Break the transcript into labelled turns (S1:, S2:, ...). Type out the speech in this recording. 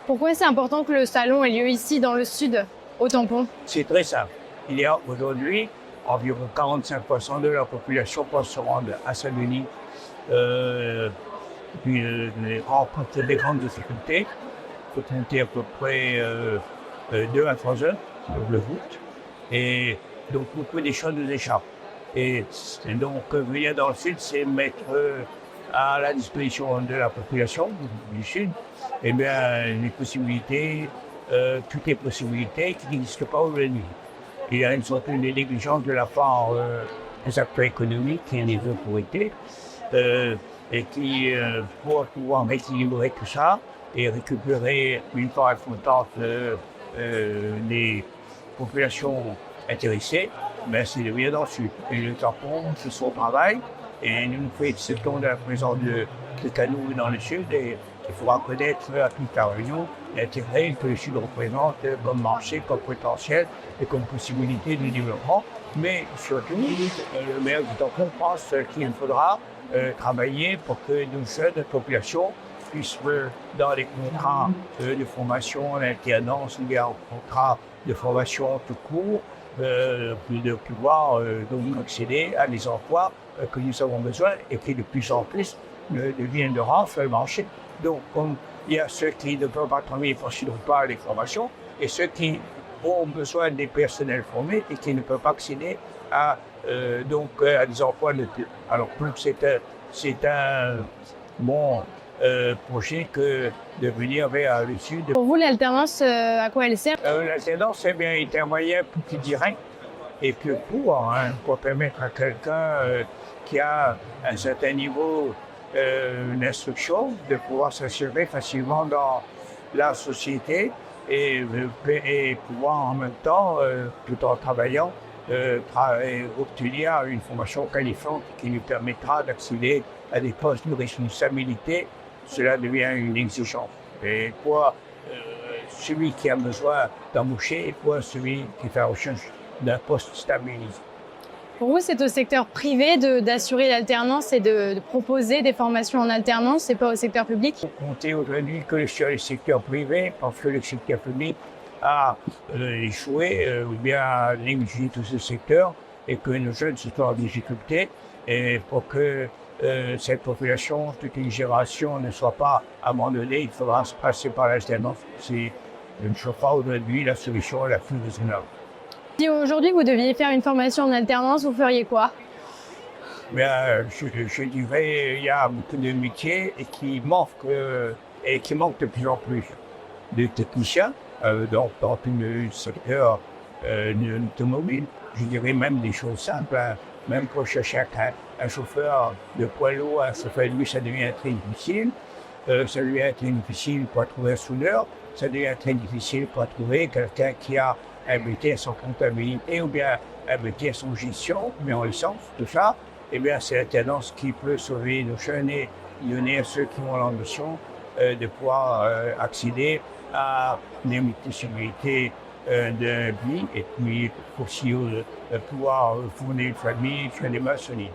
S1: Pourquoi c'est important que le salon ait lieu ici, dans le sud, au tampon?
S2: C'est très simple. Il y a aujourd'hui environ 45% de la population pense se rendre à Saint-Denis, puis rencontre des grandes difficultés. Il faut compter à peu près 2 à 3 heures sur le route. Et donc beaucoup des choses nous échappent. Et donc venir dans le sud, c'est mettre à la disposition de la population du sud eh bien, les possibilités, toutes les possibilités qui n'existent pas aujourd'hui. Il y a une certaine négligence de la part des acteurs économiques qui en les autorités et qui, pour pouvoir équilibrer tout ça et récupérer une part importante des populations intéressées, ben, c'est de venir dans le sud. Et le tampon, c'est son travail. Et nous nous félicitons de la présence de canaux dans le sud. Et il faudra connaître à toute la réunion l'intérêt que le sud représente comme marché, comme potentiel et comme possibilité de développement. Mais surtout, le maire du tampon pense qu'il faudra travailler pour que nos jeunes populations puissent, dans les contrats de formation en alternance ou bien en contrat de formation tout court, de pouvoir donc accéder à des emplois que nous avons besoin et qui de plus en plus deviennent de rare sur le marché. Donc, il y a ceux qui ne peuvent pas travailler parce qu'ils n'ont pas les formations et ceux qui ont besoin des personnels formés et qui ne peuvent pas accéder à des emplois de type. Alors, c'est un bon projet que de venir vers le sud.
S1: Pour vous, l'alternance, à quoi elle sert?
S2: L'alternance, c'est bien un moyen plus direct et plus court pour permettre à quelqu'un qui a un certain niveau d'instruction de pouvoir s'assurer facilement dans la société et pouvoir en même temps, tout en travaillant, obtenir une formation qualifiante qui lui permettra d'accéder à des postes de responsabilité. Cela devient une exigence. Et pour celui qui a besoin d'embaucher et pour celui qui fait la recherche d'un poste stabilisé.
S1: Pour vous, c'est au secteur privé d'assurer l'alternance et de proposer des formations en alternance et pas au secteur public?
S2: Il faut compter aujourd'hui que sur le secteur privé, parce que le secteur public a échoué ou bien a négligé tout ce secteur et que nos jeunes se trouvent en difficulté. Et pour que cette population, toute une génération ne soit pas abandonnée, il faudra se passer par l'alternance. C'est, je ne sais pas aujourd'hui, la solution la plus raisonnable.
S1: Si aujourd'hui vous deviez faire une formation en alternance, vous feriez quoi?
S2: Je dirais il y a beaucoup de métiers et qui manquent de plus en plus de techniciens dans le secteur de l'automobile. Je dirais même des choses simples, même pour chercher un chauffeur de poids lourd, un chauffeur de bus, ça devient très difficile. Ça devient très difficile pour trouver un soudeur, ça devient très difficile pour trouver quelqu'un qui a un BTS en comptabilité ou bien un BTS en gestion, mais en licence, tout ça. Eh bien, c'est la tendance qui peut sauver nos jeunes et donner à ceux qui ont l'ambition de pouvoir accéder à des possibilités de vie et puis aussi pouvoir fournir une famille, faire des mains solides.